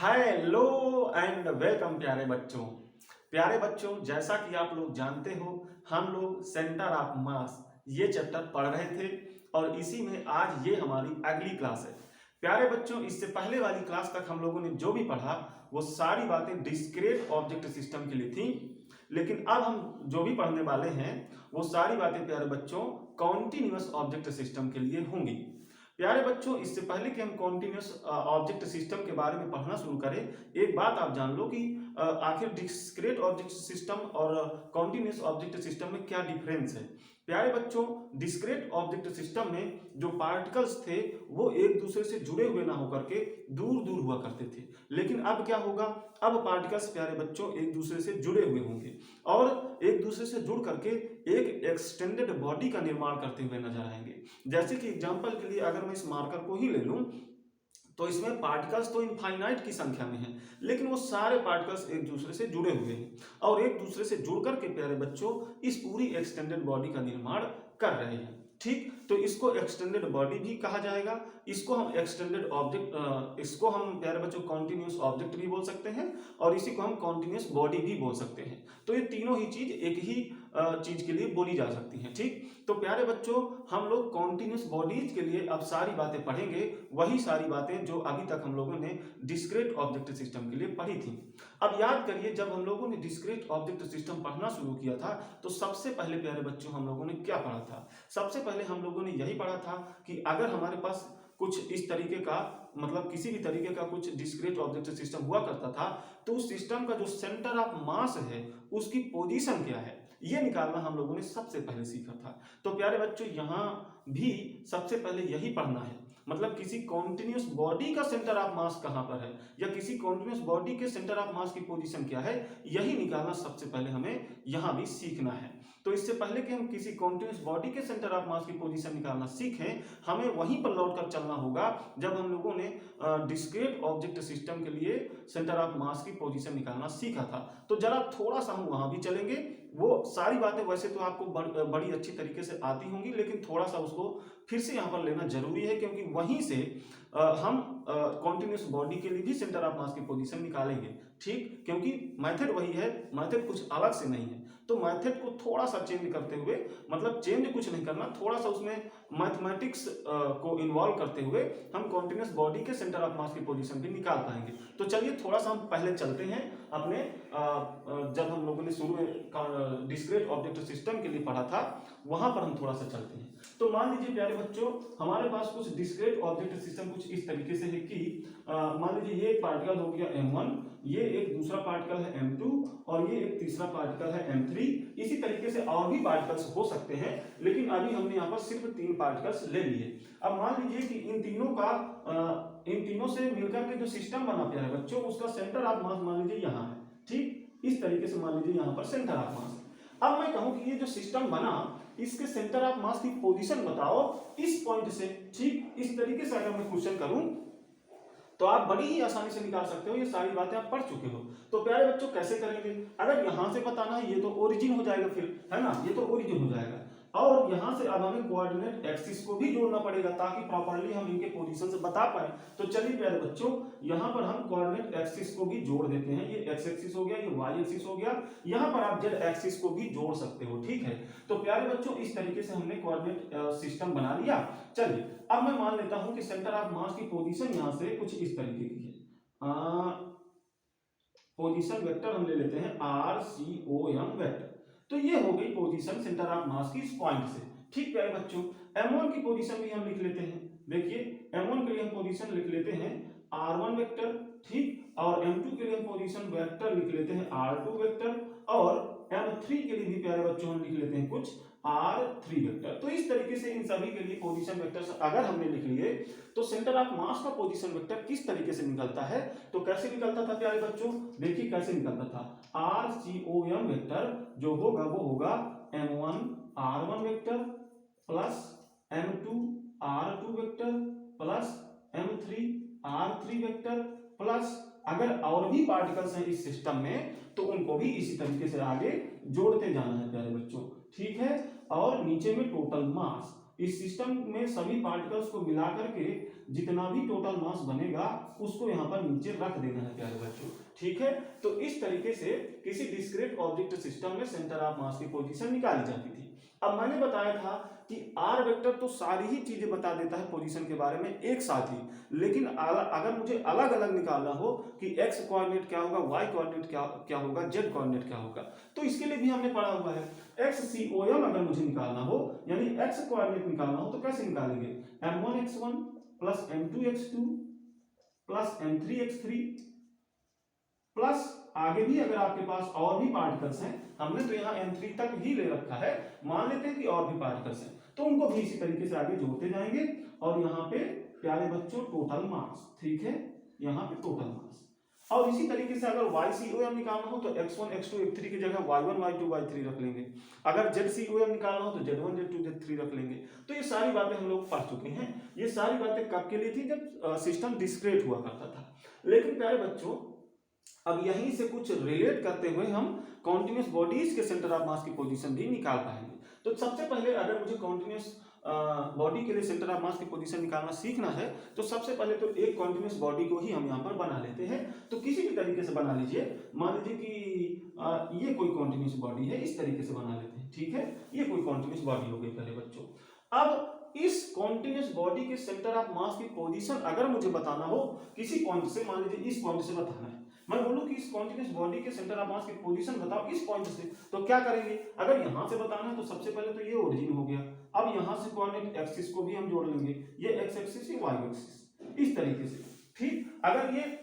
Hello and welcome प्यारे बच्चों, जैसा कि आप लोग जानते हो हम लोग सेंटर ऑफ मास ये चैप्टर पढ़ रहे थे और इसी में आज ये हमारी अगली क्लास है। प्यारे बच्चों, इससे पहले वाली क्लास तक हम लोगों ने जो भी पढ़ा वो सारी बातें डिस्क्रीट ऑब्जेक्ट सिस्टम के लिए थी, लेकिन अब हम जो भी पढ़ने वाले हैं वो सारी बातें प्यारे बच्चों कॉन्टिन्यूअस ऑब्जेक्ट सिस्टम के लिए होंगी। प्यारे बच्चों, इससे पहले कि हम कॉन्टिन्यूस ऑब्जेक्ट सिस्टम के बारे में पढ़ना शुरू करें, एक बात आप जान लो कि आखिर डिस्क्रीट ऑब्जेक्ट सिस्टम और कॉन्टिन्यूस ऑब्जेक्ट सिस्टम में क्या डिफरेंस है। प्यारे बच्चों, डिस्क्रीट ऑब्जेक्ट सिस्टम में जो पार्टिकल्स थे वो एक दूसरे से जुड़े हुए ना होकर के दूर दूर हुआ करते थे, लेकिन अब क्या होगा, अब पार्टिकल्स प्यारे बच्चों एक दूसरे से जुड़े हुए होंगे और एक दूसरे से जुड़ करके एक एक्सटेंडेड बॉडी का निर्माण करते हुए नजर आएंगे। जैसे कि एग्जांपल के लिए अगर मैं इस मार्कर को ही ले लूं तो इसमें पार्टिकल्स तो इनफाइनाइट की संख्या में हैं, लेकिन वो सारे पार्टिकल्स एक दूसरे से जुड़े हुए हैं और एक दूसरे से जुड़ करके प्यारे बच्चों इस पूरी एक्सटेंडेड बॉडी का निर्माण कर रहे हैं। ठीक, तो इसको एक्सटेंडेड बॉडी भी कहा जाएगा, इसको हम एक्सटेंडेड ऑब्जेक्ट, इसको हम प्यारे बच्चों कॉन्टिन्यूस ऑब्जेक्ट भी बोल सकते हैं और इसी को हम कॉन्टिन्यूस बॉडी भी बोल सकते हैं। तो ये तीनों ही चीज एक ही चीज के लिए बोली जा सकती है। ठीक, तो प्यारे बच्चों हम लोग कॉन्टिन्यूस बॉडीज के लिए अब सारी बातें पढ़ेंगे, वही सारी बातें जो अभी तक हम लोगों ने डिस्क्रीट ऑब्जेक्ट सिस्टम के लिए पढ़ी थी। अब याद करिए, जब हम लोगों ने डिस्क्रीट ऑब्जेक्ट सिस्टम पढ़ना शुरू किया था तो सबसे पहले प्यारे बच्चों हम लोगों ने क्या पढ़ा था? सबसे पहले हम लोगों ने यही पढ़ा था कि अगर हमारे पास कुछ इस तरीके का, मतलब किसी भी तरीके का कुछ डिस्क्रीट ऑब्जेक्ट सिस्टम हुआ करता था तो उस सिस्टम का जो सेंटर ऑफ मास है उसकी पोजीशन क्या है ये निकालना हम लोगों ने सबसे पहले सीखा था। तो प्यारे बच्चों यहां भी सबसे पहले यही पढ़ना है, मतलब किसी कॉन्टिन्यूस बॉडी का सेंटर ऑफ मास कहां पर है या किसी कॉन्टिन्यूस बॉडी के सेंटर ऑफ मास की पोजीशन क्या है, यही निकालना सबसे पहले हमें यहां भी सीखना है। तो इससे पहले कि हम किसी कॉन्टिन्यूस बॉडी के सेंटर ऑफ मास की पोजीशन निकालना सीखें, हमें वहीं पर लौट कर चलना होगा जब हम लोगों ने डिस्क्रीट ऑब्जेक्ट सिस्टम के लिए सेंटर ऑफ मास की पोजीशन निकालना सीखा था। तो जरा थोड़ा सा हम वहां भी चलेंगे, वो सारी बातें वैसे तो आपको बड़ी अच्छी तरीके से आती होंगी, लेकिन थोड़ा सा उसको फिर से यहाँ पर लेना जरूरी है क्योंकि वहीं से हम कॉन्टिन्यूस बॉडी के लिए भी सेंटर ऑफ मास की पोजीशन निकालेंगे। ठीक, क्योंकि मेथड वही है, मेथड कुछ अलग से नहीं है। तो मेथड को थोड़ा सा चेंज करते हुए, मतलब चेंज कुछ नहीं करना, थोड़ा सा उसमें मैथमेटिक्स को इन्वॉल्व करते हुए हम कॉन्टिन्यूस बॉडी के सेंटर ऑफ मास की पोजीशन भी निकाल पाएंगे। तो चलिए थोड़ा सा हम पहले चलते हैं अपने जब हम लोगों ने शुरू में डिस्क्रीट ऑब्जेक्ट सिस्टम के लिए पढ़ा था वहां पर हम थोड़ा सा चलते हैं। तो मान लीजिए प्यारे बच्चों हमारे पास कुछ डिस्क्रीट ऑब्जेक्ट सिस्टम कुछ इस तरीके से है कि मान लीजिए ये एक पार्टिकल हो गया m1, ये एक दूसरा पार्टिकल है m2 और ये एक तीसरा पार्टिकल है m3। इसी तरीके से और भी पार्टिकल्स हो सकते हैं, लेकिन अभी हमने यहाँ पर सिर्फ 3 पार्टिकल्स ले लिए। अब मान लीजिए कि इन तीनों से मिलकर के जो सिस्टम बना प्यारे बच्चों उसका सेंटर ऑफ मास मान लीजिए यहाँ है। ठीक, इस तरीके से मान लीजिए यहाँ पर सेंटर ऑफ मास। अब मैं कहूं कि ये जो सिस्टम बना इसके सेंटर ऑफ मास की पोजीशन बताओ इस पॉइंट से। ठीक, इस तरीके से अगर मैं क्वेश्चन करूं तो आप बड़ी ही आसानी से निकाल सकते हो, ये सारी बातें आप पढ़ चुके हो। तो प्यारे बच्चों कैसे करेंगे, अगर यहां से बताना है ये तो ओरिजिन हो जाएगा, फिर है ना, ये तो ओरिजिन हो जाएगा और यहां से अब हमें कोऑर्डिनेट एक्सिस को भी जोड़ना पड़ेगा ताकि प्रॉपर्ली हम इनके पोजीशन से बता पाए। तो चलिए प्यारे बच्चों यहां पर हम कोऑर्डिनेट एक्सिस को भी जोड़ देते हैं। ये एक्स एक्सिस हो गया, ये वाई एक्सिस हो गया, यहां पर आप जेड एक्सिस को भी जोड़ सकते हो। ठीक है, तो प्यारे बच्चों इस तरीके से हमने कोऑर्डिनेट सिस्टम बना लिया। चलिए अब मैं मान लेता हूं कि सेंटर ऑफ मास की पोजीशन यहां से कुछ इस तरीके की है। पोजीशन वेक्टर हम ले लेते हैं RCOM वेक्टर। तो ये हो गई पोजीशन सेंटर ऑफ मास की इस पॉइंट से। ठीक प्यारे बच्चों, m1 की पोजीशन भी हम लिख लेते हैं। देखिए m1 के लिए हम पोजीशन लिख लेते हैं R1 वेक्टर। ठीक, और m2 के लिए हम पोजीशन वेक्टर लिख लेते हैं R2 वेक्टर और m3 के लिए भी प्यारे बच्चों हम लिख लेते हैं कुछ R3 वेक्टर। तो इस तरीके से इन सभी के लिए पोजीशन वेक्टर्स अगर हमने लिख लिए तो सेंटर ऑफ मास का पोजीशन वेक्टर किस तरीके से निकलता है, तो कैसे निकलता था प्यारे बच्चों, देखिए कैसे निकलता था। RCOM वेक्टर जो होगा वो होगा m1 R1 vector plus m2 R2 vector plus m3 R3 vector plus अगर और भी पार्टिकल्स हैं इस सिस्टम में तो उनको भी इसी तरीके से आगे जोड़ते जाना है प्यारे बच्चों। ठीक है, और नीचे में टोटल मास, इस सिस्टम में सभी पार्टिकल्स को मिलाकर के जितना भी टोटल मास बनेगा उसको यहाँ पर नीचे रख देना है प्यारे बच्चों, ठीक है। तो इस तरीके से किसी डिस्क्रीट ऑब्जेक्ट सिस्टम में सेंटर ऑफ मास की पोजीशन निकाली जाती थी। अब मैंने बताया था कि आर वेक्टर तो सारी ही चीजें बता देता है पोजीशन के बारे में एक साथ ही, लेकिन अगर मुझे अलग अलग निकालना हो कि एक्स कोऑर्डिनेट क्या होगा, वाई कोऑर्डिनेट क्या होगा, जेड कोऑर्डिनेट क्या होगा, तो इसके लिए भी हमने पढ़ा हुआ है। एक्स सी ओ एम अगर मुझे निकालना हो यानी एक्स कोऑर्डिनेट निकालना हो तो कैसे निकालेंगे, m1x1 plus m2x2 plus m3x3 plus आगे भी अगर आपके पास और भी पार्टिकल्स हैं, हमने तो यहाँ m3 तक ही ले रखा है, मान लेते हैं कि और भी पार्टिकल्स हैं तो उनको भी इसी तरीके से आगे जोड़ते जाएंगे और यहाँ पे प्यारे बच्चों टोटल मास, ठीक है, यहाँ पे टोटल मास। और इसी तरीके से अगर YCOM निकालना हो तो x1 x2 x3 की जगह y1 y2 y3 रख लेंगे, अगर ZCOM निकालना हो तो z1 z2 z3 रख लेंगे। तो ये सारी बातें हम लोग पढ़ चुके हैं। ये सारी बातें कब के लिए थी, जब सिस्टम डिस्क्रीट हुआ करता था। लेकिन प्यारे बच्चों अब यहीं से कुछ रिलेट करते हुए हम कॉन्टिन्यूस बॉडीज के सेंटर ऑफ मास की पोजीशन भी निकाल पाएंगे। तो सबसे पहले अगर मुझे कॉन्टिन्यूस बॉडी के लिए सेंटर ऑफ मास की पोजीशन निकालना सीखना है तो सबसे पहले तो एक कॉन्टिन्यूस बॉडी को ही हम यहाँ पर बना लेते हैं। तो किसी भी तरीके से बना लीजिए, मान लीजिए कि ये कोई कॉन्टिन्यूस बॉडी है, इस तरीके से बना लेते हैं, ठीक है, ये कोई कॉन्टिन्यूस बॉडी हो गई पहले बच्चों। अब इस कॉन्टिन्यूस बॉडी के सेंटर ऑफ मास की पोजीशन अगर मुझे बताना हो किसी पॉइंट से, मान लीजिए इस पॉइंट से बताना है, मैं बोलूं कि इस कॉन्टिन्यूस बॉडी के सेंटर ऑफ मास की पोजीशन बताओ इस पॉइंट से, तो क्या करेंगे, अगर यहां से बताना है तो सबसे पहले तो ये ओरिजिन हो गया। अब यहां से कोऑर्डिनेट एक्सिस को भी हम जोड़ लेंगे, ये एक्स एक्सिस ये वाई एक्सिस, इस तरीके से, ठीक। अगर ये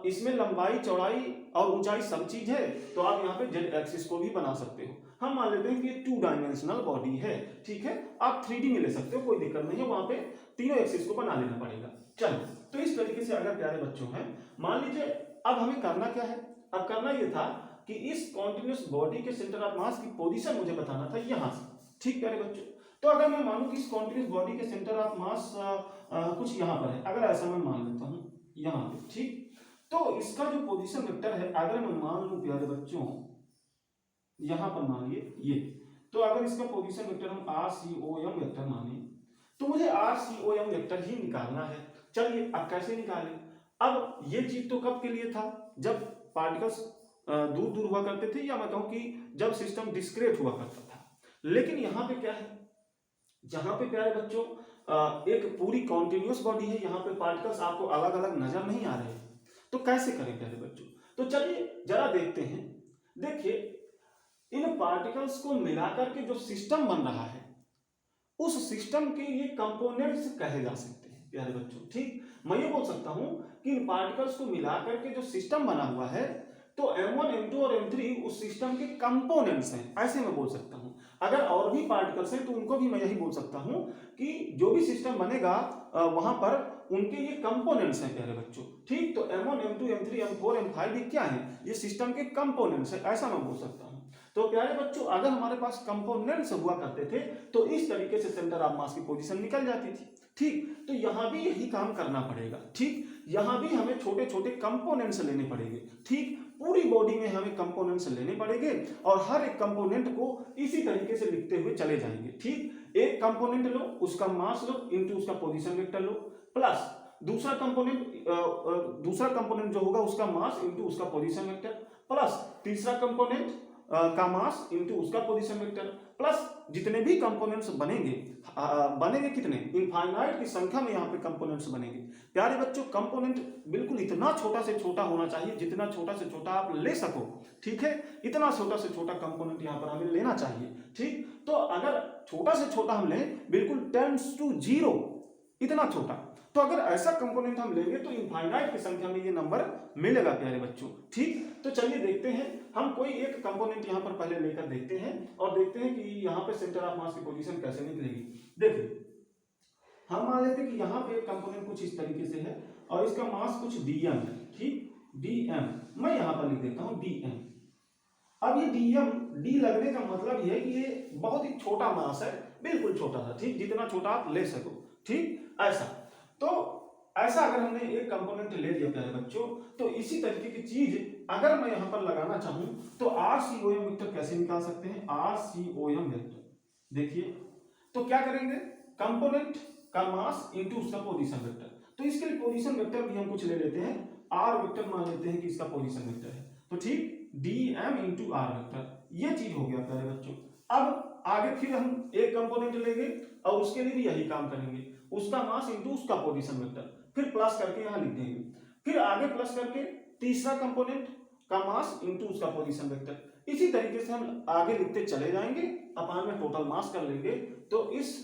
इसमें लंबाई चौड़ाई और ऊंचाई सब चीज है तो आप यहाँ पे जेड एक्सिस को भी बना सकते हो। हम मान लेते हैं कि ये 2 डायमेंशनल बॉडी है, ठीक है, आप 3D में ले सकते हो, कोई दिक्कत नहीं है, वहां पे तीनों एक्सिस को बना लेना पड़ेगा। चलो, तो इस तरीके से अगर प्यारे बच्चों हैं, मान लीजिए अब हमें करना क्या है, अब करना ये था कि इस कॉन्टिन्यूस बॉडी के सेंटर ऑफ मास की पोजीशन मुझे बताना था यहां से, ठीक प्यारे बच्चों। तो अगर मैं मानूं कि इस कॉन्टिन्यूस बॉडी के सेंटर ऑफ मास कुछ यहां पर है, अगर ऐसा मैं मान लेता हूं यहां पे, ठीक, तो इसका जो पोजीशन वेक्टर है अगर मैं मान लूं प्यारे बच्चों यहां पर मानिए ये, तो अगर इसका पोजीशन वेक्टर हम RCOM वेक्टर माने तो मुझे RCOM वेक्टर ही निकालना है। चलिए अब कैसे निकालें, अब ये चीज तो कब के लिए था, जब पार्टिकल्स दूर दूर हुआ करते थे, या मैं कहूं कि जब सिस्टम डिस्क्रीट हुआ करता था। लेकिन यहाँ पे क्या है, जहां पे प्यारे बच्चों एक पूरी कॉन्टिन्यूस बॉडी है, यहाँ पे पार्टिकल्स आपको अलग अलग नजर नहीं आ रहे, तो कैसे करें प्यारे बच्चों। तो चलिए जरा देखते हैं, देखिए इन पार्टिकल्स को मिलाकर के जो सिस्टम बन रहा है उस सिस्टम के ये कंपोनेंट्स कहे जा सकते हैं प्यारे बच्चों, ठीक। मैं ये बोल सकता हूं कि इन पार्टिकल्स को मिलाकर के जो सिस्टम बना हुआ है तो m1 m2 और m3 उस सिस्टम के कंपोनेंट्स हैं, ऐसे मैं बोल सकता हूं। अगर और भी पार्टिकल्स हैं तो उनको भी मैं यही बोल सकता हूं कि जो भी सिस्टम बनेगा वहां पर उनके ये कंपोनेंट्स हैं प्यारे बच्चों, ठीक। तो m1 m2 m3 m4 m5 ये क्या है, ये सिस्टम के कंपोनेंट्स है, ऐसा मैं बोल सकता हूं। तो प्यारे बच्चों अगर हमारे पास कंपोनेंट्स हुआ करते थे तो इस तरीके से सेंटर ऑफ मास की पोजीशन निकल जाती थी, ठीक। तो यहां भी यही काम करना पड़ेगा, ठीक, यहां भी हमें छोटे छोटे कंपोनेंट्स लेने पड़ेंगे, ठीक। पूरी बॉडी में हमें कंपोनेंट्स लेने पड़ेंगे और हर एक कंपोनेंट को इसी तरीके से लिखते हुए चले जाएंगे, ठीक। एक कंपोनेंट लो, उसका मास लो इनटू उसका पोजीशन वेक्टर लो, प्लस दूसरा कंपोनेंट जो होगा उसका मास इनटू उसका पोजीशन वेक्टर, प्लस तीसरा कंपोनेंट का मास इनटू उसका पोजीशन वेक्टर, प्लस जितने भी कंपोनेंट्स बनेंगे कितने, इनफाइनाइट की संख्या में यहाँ पे कंपोनेंट्स बनेंगे। प्यारे बच्चों कंपोनेंट बिल्कुल इतना छोटा से छोटा होना चाहिए, जितना छोटा से छोटा आप ले सको, ठीक है, इतना छोटा से छोटा कंपोनेंट यहाँ पर हमें लेना चाहिए, ठीक। तो अगर छोटा से छोटा हम लें बिल्कुल 10⁻�0 इतना छोटा, तो अगर ऐसा कंपोनेंट हम लेंगे तो इनफाइनाइट की संख्या में ये नंबर मिलेगा प्यारे बच्चों, ठीक। तो चलिए देखते हैं, हम कोई एक कंपोनेंट यहाँ पर पहले लेकर देखते हैं और देखते हैं कि यहाँ पे सेंटर ऑफ मास की पोजीशन कैसे निकलेगी। देखिए हम मान लेते हैं कि यहाँ पे एक कंपोनेंट कुछ इस तरीके से है और इसका मास कुछ dm है, ठीक, dm, मैं यहाँ पर लिख देता हूँ dm। अब ये डी लगने का मतलब ये है कि ये बहुत ही छोटा मास है, बिल्कुल छोटा सा, ठीक, जितना छोटा आप ले सको, ठीक, ऐसा। तो ऐसा अगर हमने एक कंपोनेंट ले लिया प्यारे बच्चों, तो इसी तरीके की चीज अगर मैं यहां पर लगाना चाहूं तो RCOM वेक्टर कैसे निकाल सकते हैं, RCOM वेक्टर देखिए, तो क्या करेंगे, कंपोनेंट का मास इंटू उसका पोजीशन वेक्टर। तो इसके लिए पोजीशन वेक्टर भी हम कुछ ले लेते हैं, आर वेक्टर मान लेते हैं कि इसका पोजीशन वेक्टर है। तो ठीक, D M into R vector, ये चीज हो गया प्यारे बच्चों। अब आगे फिर हम एक कंपोनेंट लेंगे और उसके लिए भी यही काम करेंगे, उसका मास इंटू उसका पोजीशन वेक्टर, फिर प्लस करके यहाँ लिख देंगे, फिर आगे प्लस करके तीसरा कंपोनेंट का मास इंटू उसका पोजीशन वेक्टर। इसी तरीके से हम आगे लिखते चले जाएंगे, अपान में टोटल मास कर लेंगे। तो इस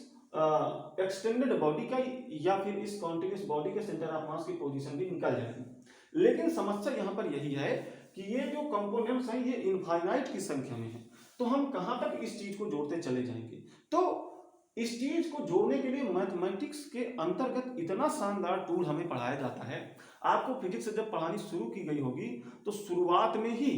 एक्सटेंडेड बॉडी का या फिर इस कॉन्टिन्यूस बॉडी के सेंटर ऑफ मास की पोजीशन भी निकल जाएगी। लेकिन समस्या यहाँ पर यही है कि ये जो कंपोनेंट्स हैं ये इनफाइनाइट की संख्या में है, तो हम कहाँ तक इस चीज को जोड़ते चले जाएंगे। तो इस चीज को जोड़ने के लिए मैथमेटिक्स के अंतर्गत इतना शानदार टूल हमें पढ़ाया जाता है। आपको फिजिक्स से जब पढ़ानी शुरू की गई होगी तो शुरुआत में ही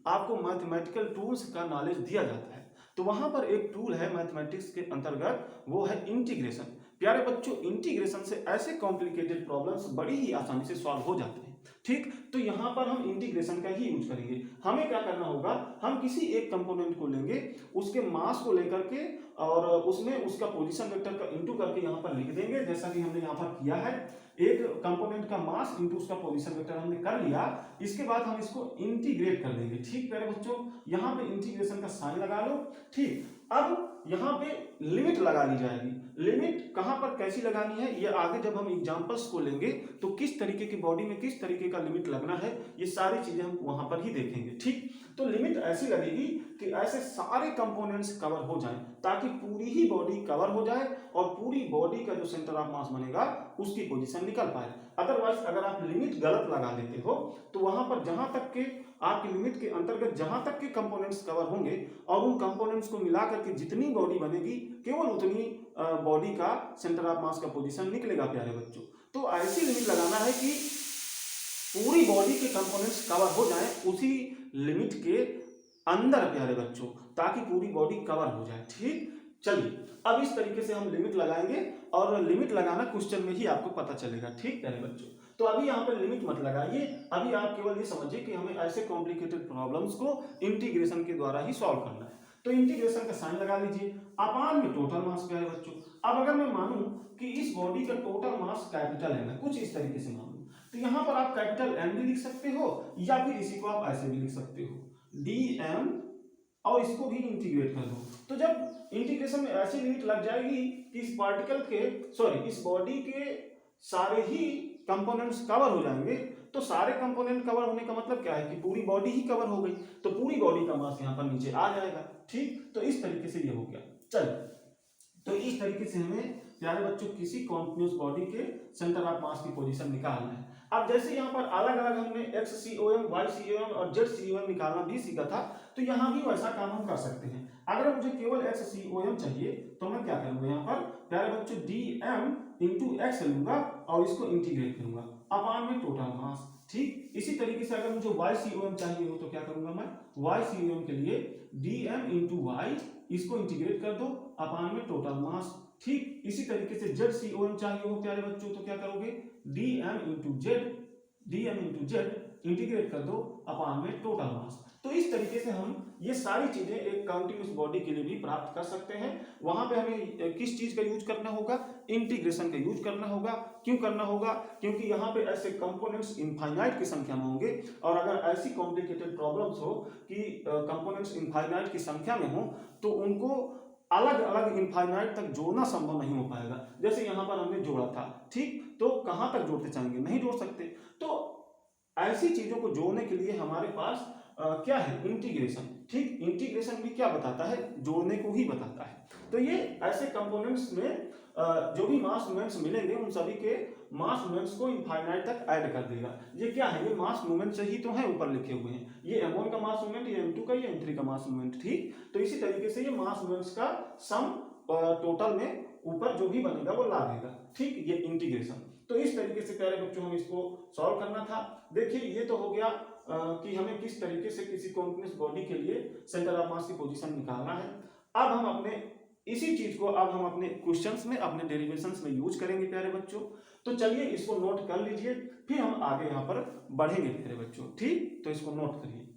आपको मैथमेटिकल टूल्स का नॉलेज दिया जाता है। तो वहां पर एक टूल है मैथमेटिक्स के अंतर्गत, वो है इंटीग्रेशन। प्यारे बच्चों, इंटीग्रेशन से ऐसे कॉम्प्लिकेटेड प्रॉब्लम्स बड़ी ही आसानी से सॉल्व हो जाते हैं। ठीक, तो यहाँ पर हम इंटीग्रेशन का ही यूज करेंगे। हमें क्या करना होगा, हम किसी एक कंपोनेंट को लेंगे, उसके मास को लेकर के और उसमें उसका पोजीशन वेक्टर का इंटू करके यहाँ पर लिख देंगे, जैसा कि हमने यहाँ पर किया है। एक कंपोनेंट का मास इंटू उसका पोजीशन वेक्टर हमने कर लिया, इसके बाद हम इसको इंटीग्रेट कर देंगे। ठीक प्यारे बच्चों, यहाँ पे इंटीग्रेशन का साइन लगा लो। ठीक, अब यहाँ पे लिमिट लगा ली जाएगी। लिमिट कहाँ पर कैसी लगानी है, ये आगे जब हम एग्जांपल्स को लेंगे तो किस तरीके की बॉडी में किस तरीके का लिमिट लगना है, ये सारी चीजें हम वहां पर ही देखेंगे। ठीक, तो लिमिट ऐसी लगेगी कि ऐसे सारे कंपोनेंट्स कवर हो जाएं, ताकि पूरी ही बॉडी कवर हो जाए और पूरी बॉडी का जो सेंटर ऑफ मास बनेगा उसकी पोजीशन निकल पाए। अदरवाइज अगर आप लिमिट गलत लगा देते हो तो वहां पर जहां तक के आपकी लिमिट के अंतर्गत जहां तक के कंपोनेंट्स कवर होंगे और उन कंपोनेंट्स को मिला करके जितनी बॉडी बनेगी केवल उतनी बॉडी का सेंटर ऑफ मास का पोजीशन निकलेगा प्यारे बच्चों। तो ऐसी लिमिट लगाना है कि पूरी बॉडी के कंपोनेंट्स कवर हो जाएं उसी लिमिट के अंदर प्यारे बच्चों, ताकि पूरी बॉडी कवर हो जाए। ठीक, चलिए अब इस तरीके से हम लिमिट लगाएंगे और लिमिट लगाना क्वेश्चन में ही आपको पता चलेगा। ठीक प्यारे बच्चों, तो अभी यहाँ पर लिमिट मत लगाइए, अभी आप केवल ये समझिए कि हमें ऐसे कॉम्प्लिकेटेड प्रॉब्लम्स को इंटीग्रेशन के द्वारा ही सॉल्व करना है। तो इंटीग्रेशन का साइन लगा लीजिए, अपान में टोटल मास प्यारे बच्चों। अब अगर मैं मानूं कि इस बॉडी का टोटल मास कैपिटल एम है, कुछ इस तरीके से मानूं, तो यहाँ पर आप कैपिटल एम भी लिख सकते हो या फिर इसी को आप ऐसे भी लिख सकते हो, डी एम, और इसको भी इंटीग्रेट कर दो। तो जब इंटीग्रेशन में ऐसी लिमिट लग जाएगी कि इस पार्टिकल के इस बॉडी के सारे ही कंपोनेंट्स कवर हो जाएंगे, तो सारे कंपोनेंट कवर होने का मतलब क्या है कि पूरी बॉडी ही कवर हो गई, तो पूरी बॉडी का मास यहाँ पर नीचे आ जाएगा। ठीक, तो इस तरीके से ये हो गया। चलिए, तो इस तरीके से हमें प्यारे बच्चों किसी कॉन्टिन्यूस बॉडी के सेंटर ऑफ मास की पोजीशन निकालना है। अब जैसे यहाँ पर अलग अलग हमने XCOM, YCOM और ZCOM निकालना भी सीखा था, तो यहाँ भी वैसा काम हम कर सकते हैं। अगर मुझे केवल XCOM चाहिए तो मैं क्या करूंगा, यहाँ पर प्यारे बच्चों DM इंटू एक्स लूंगा और इसको इंटीग्रेट करूंगा, अपान में टोटल मास। ठीक, इसी तरीके से अगर मुझे YCOM चाहिए हो तो क्या करूंगा, मैं YCOM के लिए DM इंटू वाई, इसको इंटीग्रेट कर दो, अपान में टोटल मास। ठीक, इसी तरीके से ZCOM चाहिए हो प्यारे बच्चों तो क्या करोगे, DM इंटू जेड इंटीग्रेट कर दो, अपान में टोटल मास। तो इस तरीके से हम ये सारी चीजें एक काउंटिन्यूस बॉडी के लिए भी प्राप्त कर सकते हैं। वहां पे हमें किस चीज का यूज करना होगा, इंटीग्रेशन का यूज करना होगा। क्यों करना होगा, क्योंकि यहाँ पे ऐसे कंपोनेंट्स इनफाइनाइट की संख्या में होंगे, और अगर ऐसी कॉम्प्लिकेटेड प्रॉब्लम्स हो कि कंपोनेंट्स इनफाइनाइट की संख्या में हो तो उनको अलग अलग इनफाइनाइट तक जोड़ना संभव नहीं हो पाएगा। जैसे यहाँ पर हमने जोड़ा था, ठीक, तो कहाँ तक जोड़ते चाहेंगे, नहीं जोड़ सकते। तो ऐसी चीजों को जोड़ने के लिए हमारे पास क्या है, इंटीग्रेशन। ठीक, इंटीग्रेशन भी क्या बताता है, जोड़ने को ही बताता है। तो ये ऐसे कंपोनेंट्स में जो भी मास मोमेंट्स मिलेंगे उन सभी के मास मोमेंट्स को इनफाइनाइट तक ऐड कर देगा। ये क्या है, ये मास मोमेंट से ही तो है ऊपर लिखे हुए हैं, ये m1 का मास मोमेंट, ये m2 का, ये m3 का मास मोमेंट। ठीक, तो इसी तरीके से ये मास मोमेंट्स का सम टोटल में ऊपर जो भी बनेगा वो ला देगा। ठीक, ये इंटीग्रेशन। तो इस तरीके से प्यारे बच्चों हम इसको सॉल्व करना था। देखिए ये तो हो गया कि हमें किस तरीके से किसी कॉन्टिन्यूस बॉडी के लिए सेंटर ऑफ मास की पोजीशन निकालना है। अब हम अपने इसी चीज को अब हम अपने क्वेश्चंस में, अपने डेरिवेशंस में यूज करेंगे प्यारे बच्चों। तो चलिए इसको नोट कर लीजिए, फिर हम आगे यहाँ पर बढ़ेंगे प्यारे बच्चों। ठीक, तो इसको नोट करिए।